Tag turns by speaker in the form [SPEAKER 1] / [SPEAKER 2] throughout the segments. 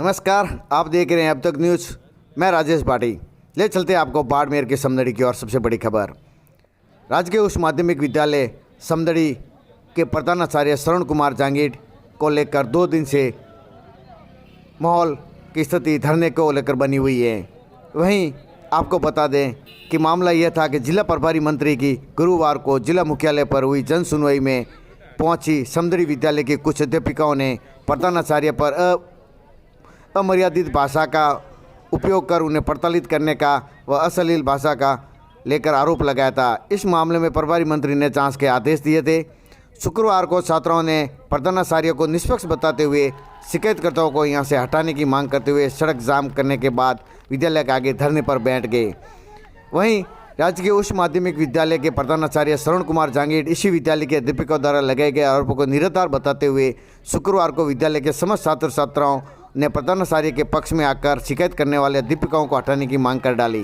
[SPEAKER 1] नमस्कार, आप देख रहे हैं अब तक न्यूज़। मैं राजेश भाटी। ले चलते हैं आपको बाड़मेर के समदड़ी की और सबसे बड़ी खबर। राजकीय उच्च माध्यमिक विद्यालय समदड़ी के प्रधानाचार्य श्रवण कुमार जांगीड़ को लेकर 2 दिन से माहौल की स्थिति धरने को लेकर बनी हुई है। वहीं आपको बता दें कि मामला यह था कि जिला प्रभारी मंत्री की गुरुवार को जिला मुख्यालय पर हुई जन सुनवाई में पहुंची समदड़ी विद्यालय की कुछ अध्यापिकाओं ने प्रधानाचार्य पर अमर्यादित भाषा का उपयोग कर उन्हें प्रताड़ित करने का व अश्लील भाषा का लेकर आरोप लगाया था। इस मामले में प्रभारी मंत्री ने जांच के आदेश दिए थे। शुक्रवार को छात्राओं ने प्रधानाचार्य को निष्पक्ष बताते हुए शिकायतकर्ताओं को यहां से हटाने की मांग करते हुए सड़क जाम करने के बाद विद्यालय के आगे धरने पर बैठ गए। वहीं राजकीय उच्च माध्यमिक विद्यालय के प्रधानाचार्य श्रवण कुमार जांगीड़ इसी विद्यालय के अध्यापकों द्वारा लगाए गए आरोपों को निराधार बताते हुए शुक्रवार को विद्यालय के समस्त छात्र छात्राओं ने प्रधानाचार्य के पक्ष में आकर शिकायत करने वाले अध्यापिकाओं को हटाने की मांग कर डाली।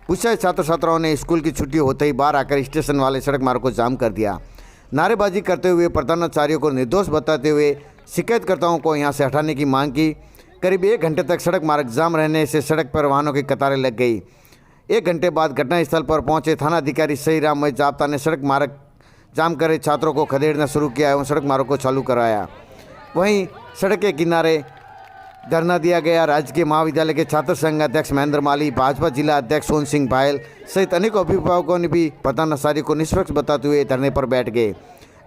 [SPEAKER 1] गुस्साए छात्र छात्राओं ने स्कूल की छुट्टी होते ही बाहर आकर स्टेशन वाले सड़क मार्ग को जाम कर दिया। नारेबाजी करते हुए प्रधानाचार्य को निर्दोष बताते हुए शिकायतकर्ताओं को यहां से हटाने की मांग की। करीब 1 घंटे तक सड़क मार्ग जाम रहने से सड़क पर वाहनों की कतारें लग गई। 1 घंटे बाद घटनास्थल पर पहुंचे थानाधिकारी सहीराम मई जाब्ता ने सड़क मार्ग जाम करे छात्रों को खदेड़ना शुरू किया एवं सड़क मार्ग को चालू कराया। वहीं सड़क के किनारे धरना दिया गया। राजकीय महाविद्यालय के छात्र संघ अध्यक्ष महेंद्र माली, भाजपा जिला अध्यक्ष सोन सिंह भायल सहित अनेक अभिभावकों ने भी प्रधानाचार्य को निष्पक्ष बताते हुए धरने पर बैठ गए।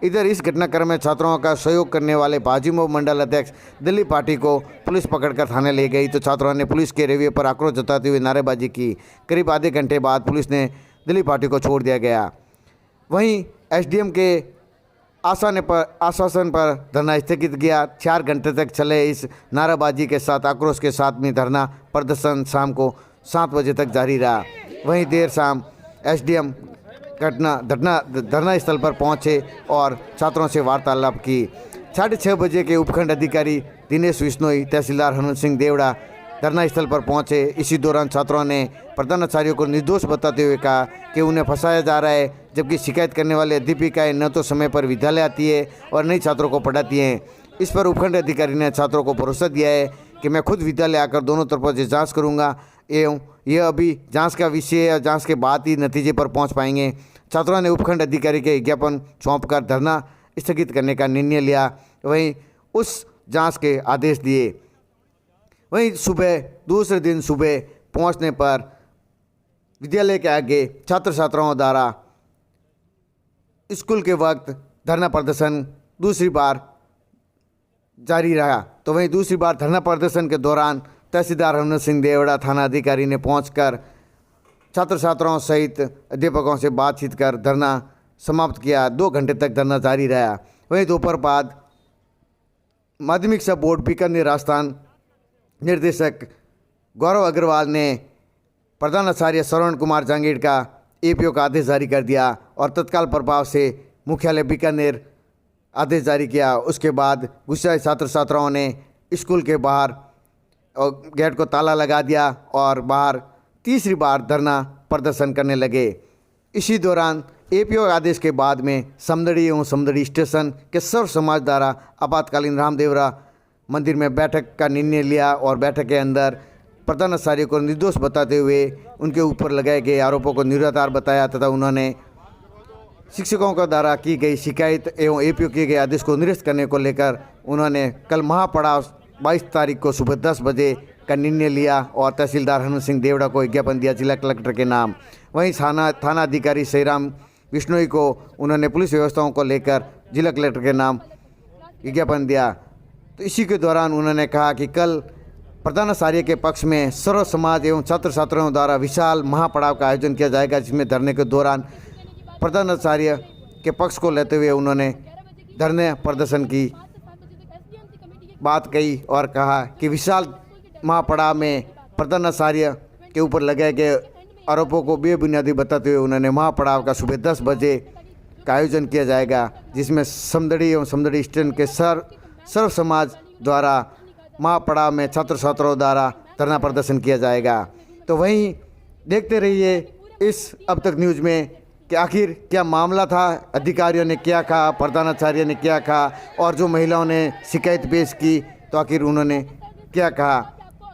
[SPEAKER 1] इधर इस घटनाक्रम में छात्रों का सहयोग करने वाले भाजपा मंडल अध्यक्ष दिलीप पाठी को पुलिस पकड़कर थाने ले गई तो छात्रों ने पुलिस के रवैये पर आक्रोश जताते हुए नारेबाजी की। करीब आधे घंटे बाद पुलिस ने दिलीप पाठी को छोड़ दिया गया। वहीं एसडीएम के आश्वासन पर धरना स्थगित किया। 4 घंटे तक चले इस नाराबाजी के साथ आक्रोश के साथ में धरना प्रदर्शन शाम को 7 बजे तक जारी रहा। वहीं देर शाम एसडीएम धरना स्थल पर पहुंचे और छात्रों से वार्तालाप की। 6:30 बजे के उपखंड अधिकारी दिनेश विश्नोई, तहसीलदार हनुमंत सिंह देवड़ा धरना स्थल पर पहुंचे। इसी दौरान छात्रों ने प्रधानाचार्य को निर्दोष बताते हुए कहा कि उन्हें फंसाया जा रहा है, जबकि शिकायत करने वाले अध्यापिकाएं न तो समय पर विद्यालय आती है और न ही छात्रों को पढ़ाती हैं। इस पर उपखंड अधिकारी ने छात्रों को भरोसा दिया है कि मैं खुद विद्यालय आकर दोनों तरफों से जांच करूंगा एवं यह अभी जांच का विषय है और जांच के बाद ही नतीजे पर पहुंच पाएंगे। छात्रों ने उपखंड अधिकारी के विज्ञापन सौंपकर धरना स्थगित करने का निर्णय लिया। वहीं उस जाँच के आदेश दिए। वहीं दूसरे दिन सुबह पहुंचने पर विद्यालय के आगे छात्र छात्राओं द्वारा स्कूल के वक्त धरना प्रदर्शन दूसरी बार जारी रहा। तो वहीं दूसरी बार धरना प्रदर्शन के दौरान तहसीलदार हनुमंत सिंह देवड़ा थाना अधिकारी ने पहुंचकर छात्र छात्राओं सहित अध्यापकों से बातचीत कर धरना समाप्त किया। 2 घंटे तक धरना जारी रहा। वहीं दोपहर बाद माध्यमिक शिक्षा बोर्ड बीकानेर राजस्थान निर्देशक गौरव अग्रवाल ने प्रधानाचार्य श्रवण कुमार जांगीड़ का एपीओ का आदेश जारी कर दिया और तत्काल प्रभाव से मुख्यालय बीकानेर आदेश जारी किया। उसके बाद गुस्साए छात्र छात्राओं ने स्कूल के बाहर गेट को ताला लगा दिया और बाहर तीसरी बार धरना प्रदर्शन करने लगे। इसी दौरान एपीओ आदेश के बाद में समदड़ी एवं समदड़ी स्टेशन के सर्व समाज द्वारा आपातकालीन रामदेवरा मंदिर में बैठक का निर्णय लिया और बैठक के अंदर प्रधानाचार्य को निर्दोष बताते हुए उनके ऊपर लगाए गए आरोपों को निराधार बताया तथा उन्होंने शिक्षकों के द्वारा की गई शिकायत एवं एपीओ किए गए आदेश को निरस्त करने को लेकर उन्होंने कल महापड़ाव 22 तारीख को सुबह 10 बजे का निर्णय लिया और तहसीलदार हनुमंत सिंह देवड़ा को विज्ञापन दिया जिला कलेक्टर के नाम। वहीं थाना अधिकारी सहीराम विश्नोई को उन्होंने पुलिस व्यवस्थाओं को लेकर जिला कलेक्टर के नाम विज्ञापन दिया। तो इसी के दौरान उन्होंने कहा कि कल प्रधानाचार्य के पक्ष में सर्व समाज एवं छात्र छात्राओं द्वारा विशाल महापड़ाव का आयोजन किया जाएगा, जिसमें धरने के दौरान प्रधानाचार्य के पक्ष को लेते हुए उन्होंने धरने प्रदर्शन की बात कही और कहा कि विशाल महापड़ाव में प्रधानाचार्य के ऊपर लगाए गए आरोपों को बेबुनियादी बताते हुए उन्होंने महापड़ाव का सुबह 10 बजे का आयोजन किया जाएगा, जिसमें समदड़ी एवं समदड़ी स्टैंड के सर्व समाज द्वारा महापड़ाव में छात्र छात्राओं द्वारा धरना प्रदर्शन किया जाएगा। तो वहीं देखते रहिए इस अब तक न्यूज़ में कि आखिर क्या मामला था, अधिकारियों ने क्या कहा, प्रधानाचार्य ने क्या कहा और जो महिलाओं ने शिकायत पेश की तो आखिर उन्होंने क्या कहा,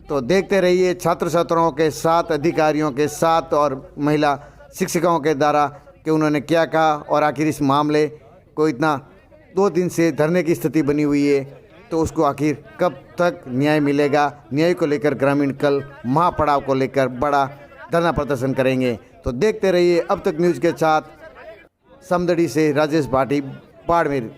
[SPEAKER 1] तो देखते रहिए छात्र छात्राओं के साथ, अधिकारियों के साथ और महिला शिक्षिकाओं के द्वारा कि उन्होंने क्या कहा और आखिर इस मामले को इतना 2 दिन से धरने की स्थिति बनी हुई है, तो उसको आखिर कब तक न्याय मिलेगा। न्याय को लेकर ग्रामीण कल महापड़ाव को लेकर बड़ा धरना प्रदर्शन करेंगे। तो देखते रहिए अब तक न्यूज़ के साथ। समदड़ी से राजेश भाटी, बाड़मेर।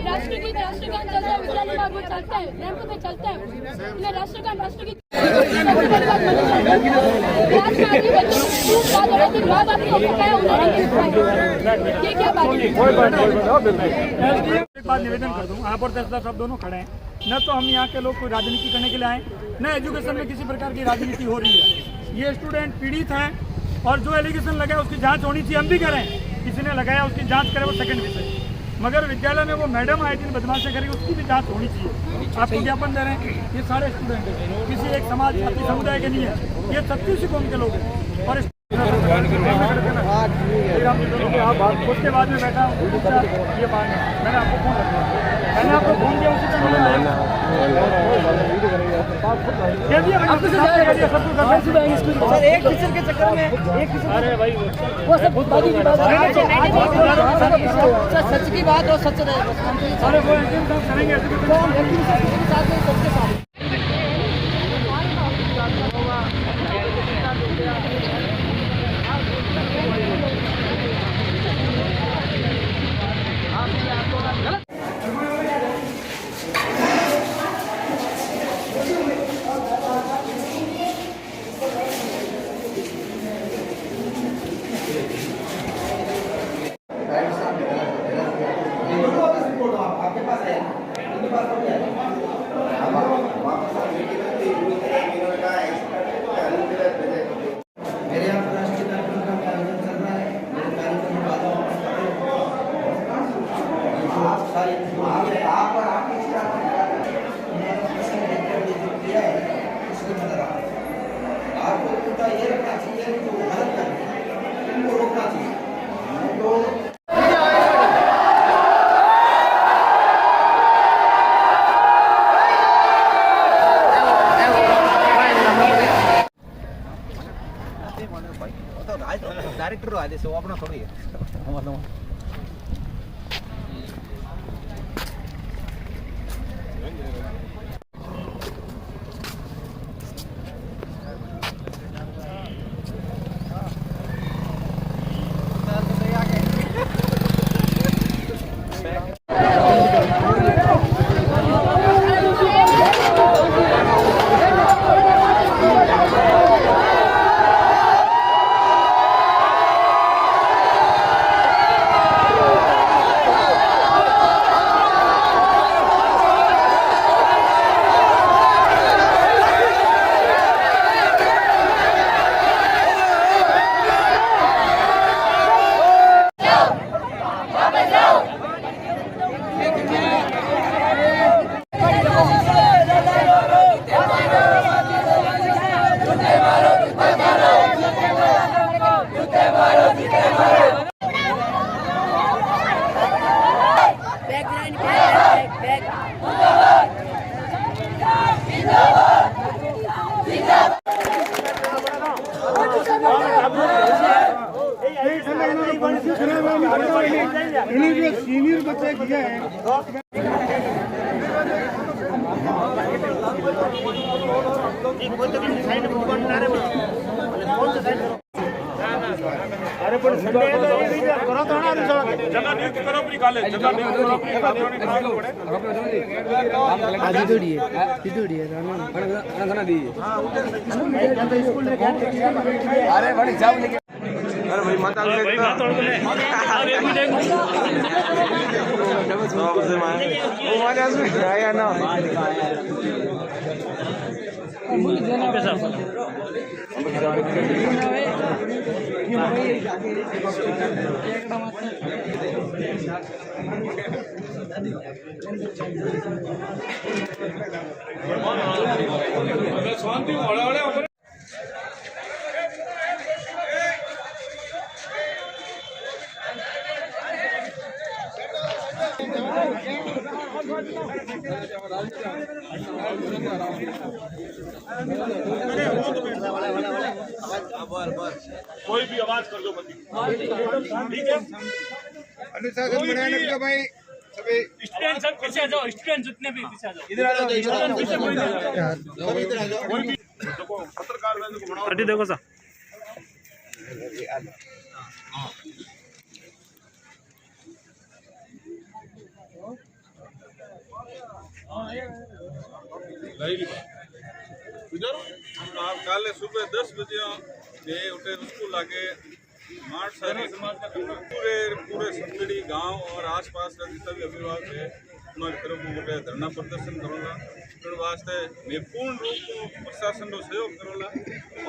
[SPEAKER 2] राष्ट्रगीत राष्ट्रगान चलता है, विद्यालय में वो चलता है, रैंप पे चलता है, राष्ट्रगान राष्ट्रगीत
[SPEAKER 3] एक बात निवेदन कर दूं, आप और तहसीलदार साहब दोनों खड़े हैं। न तो हम यहाँ के लोग कोई राजनीति करने के लिए आए, न एजुकेशन में किसी प्रकार की राजनीति हो रही है। ये स्टूडेंट पीड़ित हैं और जो एलिगेशन लगा है उसकी जांच होनी चाहिए। हम भी करें, किसी ने लगाया उसकी जांच करे, वो सेकंड विषय। मगर विद्यालय में वो मैडम आई थी बदमाशी करी, उसकी भी जांच होनी चाहिए। आपको ज्ञापन दे रहे हैं, ये सारे स्टूडेंट हैं, किसी एक समाज जाति समुदाय के नहीं है, ये 36 कौम के लोग हैं। और उसके बाद में बैठा ये बात मैंने आपको फोन किया, मैंने आपको फोन किया, उसी सर एक टीचर के चक्कर में एक अरे भाई वो सब सच की बात और सच रहे सारे वो करेंगे सबके साथ।
[SPEAKER 4] डायरेक्टर आदेश वो अपना थोड़ी है मतलब
[SPEAKER 3] सीनियर बच्चे किया है। अरे पण संडे करो तो ना जगह नियुक्त करो अपनी कॉलेज जगह नियुक्त करो अपनी आधी थोड़ी है खाना दी हां उधर स्कूल में अरे बड़ी जाओ लेके अरे भाई माता भाई माता और बोले आगे भी देखो वो वाला आया ना
[SPEAKER 5] कोई भी आवाज कर दो बंदी, ठीक है। अनुशासन बनाए रखो भाई, सभी
[SPEAKER 3] स्टूडेंट सब पीछे आ जाओ, स्टूडेंट जितने भी पीछे आ जाओ,
[SPEAKER 5] इधर आ जाओ, पीछे कोई नहीं आ जाओ, सभी इधर आ जाओ। कोई भी देखो पत्रकार बंधु को बनाओ,
[SPEAKER 3] देखो सा
[SPEAKER 5] आप काले सुबह 10 बजे ये उठे स्कूल आगे मार्च सारी पूरे समदड़ी गांव और आसपास का जितना भी अभिभावक है उन्होंने तरफ गोटे धरना प्रदर्शन करोला तो वास्ते मैं पूर्ण रूप को प्रशासन रो सहयोग करोला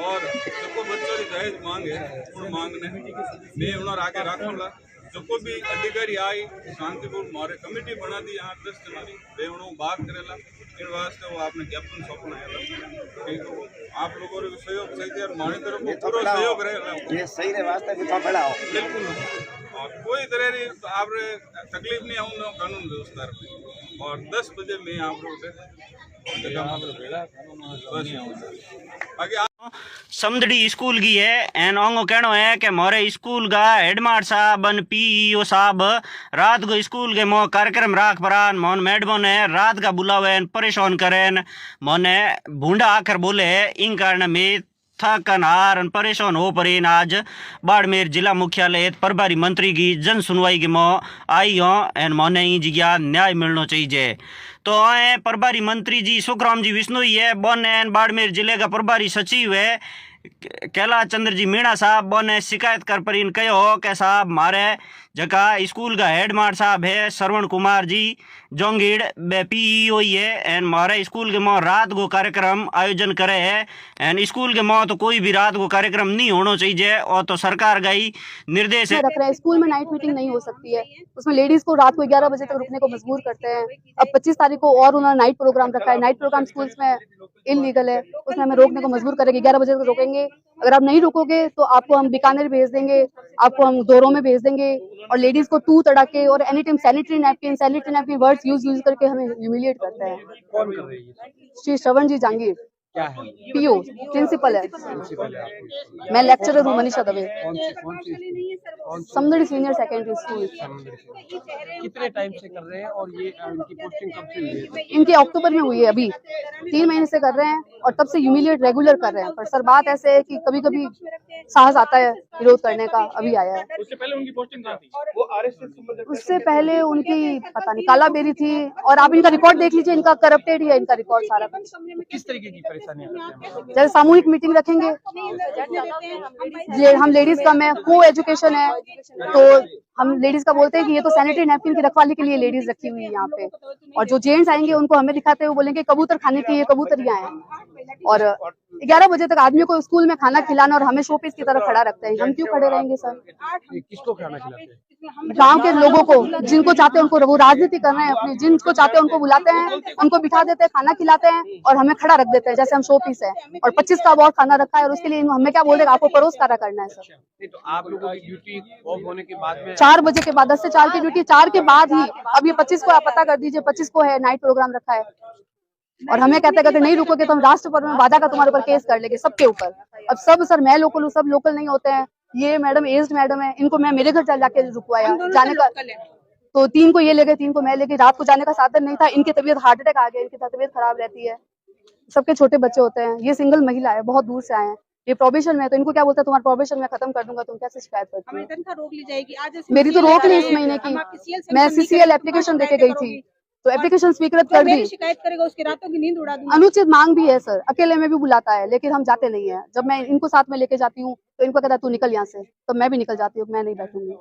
[SPEAKER 5] और जो बच्चों की दहेज मांगे उन मांगने मैं उन्होंने आगे रखोला। जो को भी अधिकारी आई शांतिपूर्ण मारे कमेटी बना दी 8-10 जना की वे उन्होंने बात करेला इन वास्ते वो आपने ज्ञापन सौंपना है। ठीक है, आप लोगों को सहयोग चाहिए और हमारी तरफ पूरा सहयोग रहेगा,
[SPEAKER 4] ये सही रहे वास्ते भी तो बड़ा हो
[SPEAKER 5] बिल्कुल। और कोई तरह की आप तकलीफ नहीं आऊँ कानून व्यवस्था और 10 बजे मैं आप
[SPEAKER 6] समदड़ी स्कूल की है एन ओंगो कहनो है कि मोरे स्कूल का हेडमास्टर साहब पीईओ साहब रात को स्कूल के मो कार्यक्रम राख परान मोन मैडमों ने रात का बुलावे परेशान करें मोने भूंडा आकर बोले इन कारण में थकन हार परेशान हो परेन आज बाड़मेर जिला मुख्यालय प्रभारी मंत्री की जन सुनवाई के मो आई हो एन मोने ई जगह न्याय मिलना चाहिए। तो आए प्रभारी मंत्री जी सुखराम जी विष्णुई है बोन एन बाड़मेर जिले का प्रभारी सचिव है कैलाश चंद्र जी मीणा साहब बोने शिकायत कर पर इन कहो कि साहब मारे जगह स्कूल का हेडमास्टर साहब है श्रवण कुमार जी जोंगीड़ बे पीईओ है एन मारे स्कूल के माँ रात को कार्यक्रम आयोजन करे है एन स्कूल के माँ तो कोई भी रात को कार्यक्रम नहीं होना चाहिए और तो सरकार का ही निर्देश है।
[SPEAKER 7] रख रहे हैं स्कूल में नाइट मीटिंग नहीं हो सकती है, उसमें लेडीज को रात को 11 बजे तक रुकने को मजबूर करते हैं। अब 25 तारीख को और उन्होंने नाइट प्रोग्राम रखा है, नाइट प्रोग्राम स्कूल्स में इलीगल है, उसमें हमें रोकने को मजबूर करेंगे। 11 बजे तक रोकेंगे, अगर आप नहीं रुकोगे तो आपको हम बीकानेर भेज देंगे, आपको हम दोरों में भेज देंगे और लेडीज को टू तड़ाके और any time sanitary napkin words use करके हमें ह्यूमिलिएट करते हैं।
[SPEAKER 4] कौन कर रही है?
[SPEAKER 7] श्री श्रवण जी जांगीर
[SPEAKER 4] क्या है?
[SPEAKER 7] पीओ प्रिंसिपल है, मैं लेक्चरर हूँ Manisha Dave, Samdari senior secondary school.
[SPEAKER 4] कितने टाइम से कर रहे हैं और ये इनकी पोस्टिंग कब से हुई है?
[SPEAKER 7] इनके अक्टूबर में हुई है, अभी 3 महीने से कर रहे हैं और तब से ह्यूमिलिएट रेगुलर कर रहे हैं। पर सर बात ऐसे है कि कभी कभी साहस आता है विरोध करने का, अभी आया है।
[SPEAKER 3] उससे पहले उनकी पोस्टिंग कहाँ थी?
[SPEAKER 7] उससे पहले उनकी पता नहीं कालाबेरी थी और आप इनका रिकॉर्ड देख लीजिए, इनका करप्टेड ही है इनका रिकॉर्ड सारा कुछ।
[SPEAKER 4] किस तरीके की परेशानियां करते हैं?
[SPEAKER 7] जैसे सामूहिक मीटिंग रखेंगे, ये हम लेडीज कम है, को एजुकेशन है, तो हम लेडीज का बोलते हैं कि ये तो सैनिटरी नैपकिन की रखवाली के लिए लेडीज रखी हुई है यहाँ पे, और जो जेंट्स आएंगे उनको हमें दिखाते हुए बोलेंगे कबूतर खाने के लिए कबूतरियां हैं। और 11 बजे तक आदमियों को स्कूल में खाना खिलाना और हमें शोपीस की तरफ खड़ा रखते हैं। हम क्यों खड़े रहेंगे सर?
[SPEAKER 4] किसको खाना खिलाते हैं?
[SPEAKER 7] गांव के लोगों को, जिनको चाहते हैं उनको, वो राजनीति कर रहे हैं अपनी, जिनको चाहते हैं उनको बुलाते हैं, उनको बिठा देते हैं, खाना खिलाते हैं और हमें खड़ा रख देते हैं जैसे हम शोपीस है। और 25 का बहुत खाना रखा है और उसके लिए हमें क्या बोल रहे हैं, आपको परोस करा करना है सर।
[SPEAKER 4] तो आप लोगों की ड्यूटी ऑफ होने के बाद में
[SPEAKER 7] 4 बजे के बाद, 10 से 4 की ड्यूटी, 4 के बाद ही। अब ये 25 को आप पता कर दीजिए, 25 को है नाइट प्रोग्राम रखा है और हमें कहते हैं अगर नहीं रुकोगे तो हम राष्ट्र पर वादा का तुम्हारे ऊपर केस कर लेंगे, सबके ऊपर। अब सब सर मैं लोकल हूँ, सब लोकल नहीं होते हैं। ये मैडम एज्ड मैडम है, इनको मैं मेरे घर चल जाके रुकवाया जाने का, तो 3 को ये ले गए, 3 को मैं ले गई। रात को जाने का साधन नहीं था, इनकी तबीयत हार्ट अटैक आ गया, इनकी तबीयत खराब रहती है, सबके छोटे बच्चे होते हैं। ये सिंगल महिला है, बहुत दूर से आए हैं, ये प्रोबेशन में है, तो इनको क्या बोलते हैं तुम्हारा प्रोबेशन में खत्म कर दूंगा, तुम कैसे शिकायत करती हो?
[SPEAKER 8] रोक ली जाएगी आज।
[SPEAKER 7] मेरी तो रोक ली इस महीने की, मैं CCL एप्लीकेशन देके गई थी, तो एप्लीकेशन स्वीकृत कर दी।
[SPEAKER 8] शिकायत करेगा उसकी रातों की नींद उड़ा दूंगी।
[SPEAKER 7] अनुचित मांग भी है सर, अकेले में भी बुलाता है लेकिन हम जाते नहीं है। जब मैं इनको साथ में लेके जाती हूँ तो इनको कहता है तू निकल यहाँ से, तो मैं भी निकल जाती हूँ, मैं नहीं बैठूंगी।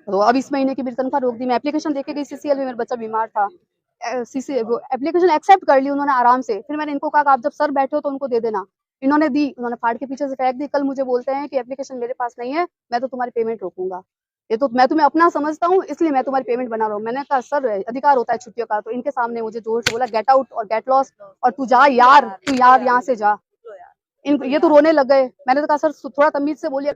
[SPEAKER 7] तो अब इस महीने की मेरी तनख्वाह रोक दी। मैं एप्लीकेशन देके गई CCL में, मेरा बच्चा बीमार था, सीसी वो एप्लीकेशन एक्सेप्ट कर ली उन्होंने आराम से। फिर मैंने इनको कहा कि आप जब सर बैठे हो तो उनको दे देना। इन्होंने दी, उन्होंने फाड़ के पीछे से फेंक दी। कल मुझे बोलते हैं कि एप्लीकेशन मेरे पास नहीं है, मैं तो तुम्हारी पेमेंट रोकूंगा। ये तो मैं तुम्हें अपना समझता हूँ इसलिए मैं तुम्हारी पेमेंट बना रहा हूँ। मैंने कहा सर अधिकार होता है छुट्टियों का। तो इनके सामने मुझे जोर से बोला गेट आउट और गेट लॉस और तू जा यार, तू यार यहाँ से जा। ये तो रोने लग गए। मैंने तो कहा सर थोड़ा तमीज से बोलिए।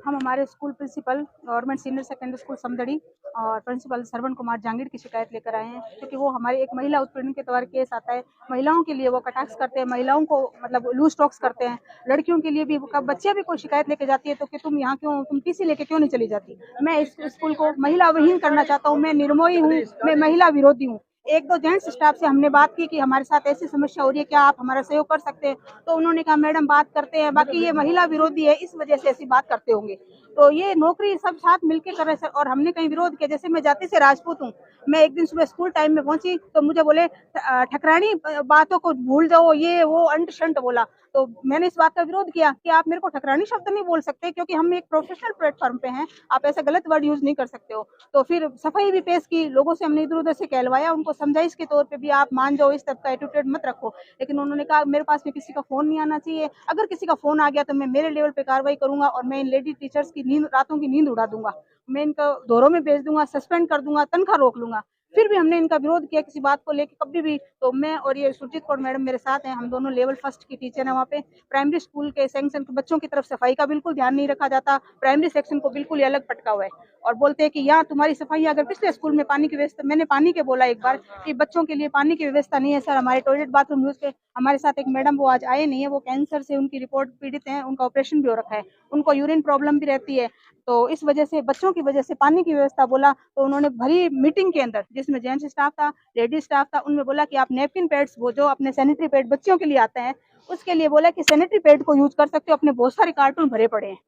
[SPEAKER 8] हम हमारे school principal government senior secondary school Samdari और प्रिंसिपल श्रवण कुमार जहांगीर की शिकायत लेकर आए हैं, क्योंकि वो हमारी एक महिला उत्पीड़न के द्वारा केस आता है। महिलाओं के लिए वो कटाक्ष करते हैं, महिलाओं को मतलब लूज टॉक्स करते हैं। लड़कियों के लिए भी बच्चियां भी कोई शिकायत लेके जाती है तो कि तुम यहाँ क्यों, तुम टीसी लेके क्यों नहीं चली जाती। मैं इस स्कूल को महिला विहीन करना चाहता हूँ। मैं निर्मोही हूँ, मैं महिला विरोधी हूँ। एक दो जेंट्स स्टाफ से हमने बात की कि हमारे साथ ऐसी समस्या हो रही है, क्या आप हमारा सहयोग कर सकते हैं। तो उन्होंने कहा मैडम बात करते हैं, बाकी ये महिला विरोधी है इस वजह से ऐसी बात करते होंगे। तो ये नौकरी सब साथ मिलके कर रहे हैं और हमने कहीं विरोध किया। जैसे मैं जाति से राजपूत हूँ, मैं एक दिन सुबह स्कूल टाइम में पहुंची तो मुझे बोले ठकरानी बातों को भूल जाओ, ये वो अंट शंट बोला। तो मैंने इस बात का विरोध किया कि आप मेरे को ठकरानी शब्द नहीं बोल सकते, क्योंकि हम एक प्रोफेशनल प्लेटफॉर्म पे हैं, आप ऐसा गलत वर्ड यूज नहीं कर सकते हो। तो फिर सफाई भी पेश की, लोगों से हमने इधर उधर से कहलवाया, उनको समझाइश के तौर पे भी आप मान जाओ, इस तरह का एटीट्यूड मत रखो। लेकिन उन्होंने कहा मेरे पास में किसी का फोन नहीं आना चाहिए, अगर किसी का फोन आ गया तो मैं मेरे लेवल पे कार्रवाई करूंगा और मैं इन लेडी टीचर्स की नींद, रातों की नींद उड़ा दूंगा, मैं इनका दौरों में भेज दूंगा, सस्पेंड कर दूंगा, तनख्वाह रोक लूंगा। फिर भी हमने इनका विरोध किया किसी बात को लेकर कभी भी। तो मैं और ये सुरजीत कौर मैडम मेरे साथ हैं, हम दोनों लेवल फर्स्ट की टीचर हैं वहाँ पे। प्राइमरी स्कूल के सेक्शन के बच्चों की तरफ सफाई का बिल्कुल ध्यान नहीं रखा जाता, प्राइमरी सेक्शन को बिल्कुल ही अलग पटका हुआ है और बोलते हैं कि यहाँ तुम्हारी सफाई, अगर पिछले स्कूल में पानी की व्यवस्था, मैंने पानी के बोला एक बार कि बच्चों के लिए पानी की व्यवस्था नहीं है सर, हमारे टॉयलेट बाथरूम यूज के। हमारे साथ एक मैडम वो आज आए नहीं है, वो कैंसर से उनकी रिपोर्ट पीड़ित है, उनका ऑपरेशन भी हो रखा है, उनको यूरिन प्रॉब्लम भी रहती है। तो इस वजह से बच्चों की वजह से पानी की व्यवस्था बोला। तो उन्होंने भरी मीटिंग के अंदर जिसमें जेंट्स स्टाफ था, लेडी स्टाफ था, उनमें बोला कि आप नैपकिन पैड्स, वो जो अपने सैनिटरी पैड बच्चों के लिए आते हैं उसके लिए बोला कि सैनिटरी पैड को यूज कर सकते हो, अपने बहुत सारे कार्टून भरे पड़े हैं।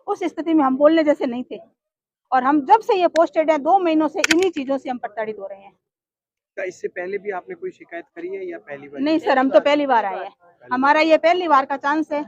[SPEAKER 8] उस स्थिति में हम बोलने जैसे नहीं थे और हम जब से ये पोस्टेड है 2 महीनों से इन्हीं चीजों से हम प्रताड़ित हो रहे हैं।
[SPEAKER 4] क्या इससे पहले भी आपने कोई शिकायत करी है या पहली बार?
[SPEAKER 8] नहीं सर, हम तो पहली बार आए हैं, हमारा ये पहली बार का चांस है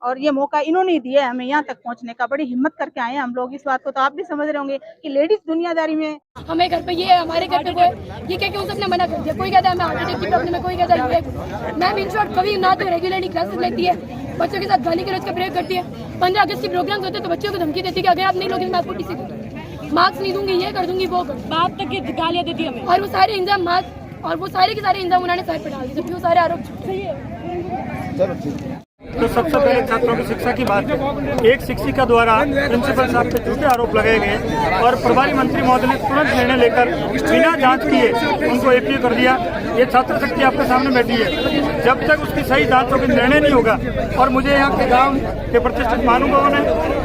[SPEAKER 8] और ये मौका इन्होंने ही दिया है हमें यहाँ तक पहुँचने का। बड़ी हिम्मत करके आए हैं हम लोग। इस बात को तो आप भी समझ रहे होंगे कि लेडीज दुनियादारी में
[SPEAKER 2] हमें घर पे ये है, हमारे घर पे वो है, ये क्या कि उसने मना कर दिया। कोई कहता है मैं हार्ट अटैक की प्रॉब्लम में, कोई कहता है मैम इन शॉर्ट कभी ना तो रेगुलरली क्लासेस लेती है, बच्चों के साथ गाली गलौज का प्रयोग करती है। 15 अगस्त की प्रोग्राम्स होते तो बच्चों को धमकी देती कि अगर आप नहीं लोगे मैं आपको किसी को मार्क्स नहीं दूंगी, ये कर दूंगी, वो बाप तक की गालियां देती है हमें। और वो सारे इंजाम मार्क्स और वो सारे के सारे इंजाम उन्होंने सर पर डाल दिए, जबकि वो सारे आरोप सही है।
[SPEAKER 3] तो सबसे पहले छात्रों की शिक्षा की बात है। एक शिक्षिका द्वारा प्रिंसिपल साहब पे झूठे आरोप लगाए गए और प्रभारी मंत्री महोदय ने तुरंत निर्णय लेकर बिना जांच किए उनको एपीए कर दिया। ये छात्र शक्ति आपके सामने बैठी है, जब तक उसकी सही जांच होकर निर्णय नहीं होगा। और मुझे यहाँ के गांव के प्रतिष्ठित महानुभावों ने,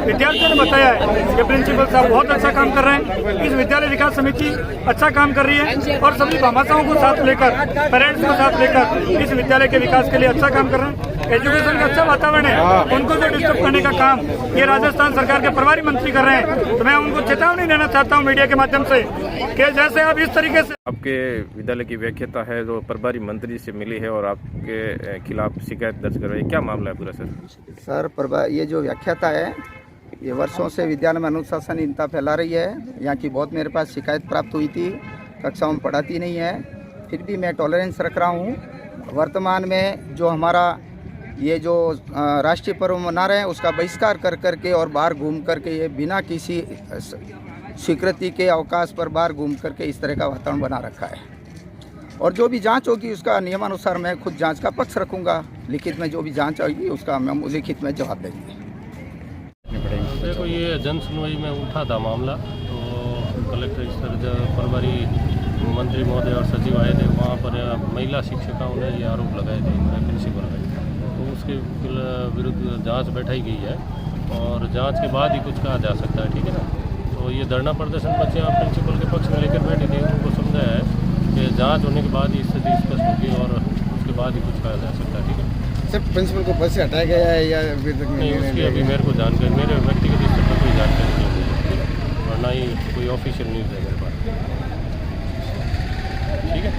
[SPEAKER 3] विद्यार्थियों ने बताया है कि प्रिंसिपल साहब बहुत अच्छा काम कर रहे हैं, इस विद्यालय विकास समिति अच्छा काम कर रही है और सभी भामाशाओं को साथ लेकर, पेरेंट्स को साथ लेकर इस विद्यालय के विकास के लिए अच्छा काम कर रहे हैं। एजुकेशन का अच्छा वातावरण है, उनको जो डिस्टर्ब करने का काम ये राजस्थान सरकार के प्रभारी मंत्री कर रहे हैं। तो मैं उनको चेतावनी देना चाहता हूं मीडिया के माध्यम से कि जैसे आप इस तरीके से
[SPEAKER 9] आपके विद्यालय की व्याख्याता है जो प्रभारी मंत्री से मिली है और आपके खिलाफ शिकायत दर्ज कर रही है, क्या मामला है पूरा सर?
[SPEAKER 10] ये जो व्याख्याता है ये वर्षों से विद्यालय में अनुशासनहीनता फैला रही है। यहाँ की बहुत मेरे पास शिकायत प्राप्त हुई थी, कक्षाओं में पढ़ाती नहीं है, फिर भी मैं टॉलरेंस रख रहा हूँ। वर्तमान में जो हमारा ये जो राष्ट्रीय पर्व मना रहे हैं उसका बहिष्कार कर करके और बाहर घूम करके, ये बिना किसी स्वीकृति के अवकाश पर बाहर घूम करके इस तरह का वातावरण बना रखा है। और जो भी जांच होगी उसका नियमानुसार मैं खुद जांच का पक्ष रखूंगा। लिखित में जो भी जांच होगी उसका हम लिखित में जवाब देंगे।
[SPEAKER 11] देखो ये जन सुनवाई में उठा था मामला, तो कलेक्टर स्तर प्रभारी मंत्री महोदय और सचिव आए थे, वहाँ पर महिला शिक्षिकाओं ने ये आरोप लगाए थे प्रिंसिपल में। तो उसके विरुद्ध जांच बैठाई गई है और जांच के बाद ही कुछ कहा जा सकता है, ठीक है ना। तो ये धरना प्रदर्शन बच्चे प्रिंसिपल के पक्ष में लेकर बैठे थे, उनको समझाया है कि जांच होने के बाद ही स्थिति स्पष्ट होगी और उसके बाद ही कुछ कहा जा सकता है, ठीक है।
[SPEAKER 1] सर प्रिंसिपल को पद से हटाया गया है या अभी तक
[SPEAKER 11] नहीं? उसकी अभी मेरे को जानकारी, मेरे व्यक्तिगत स्तर पर कोई जानकारी नहीं है और ना ही कोई ऑफिशियल न्यूज़ है मेरे पास, ठीक है।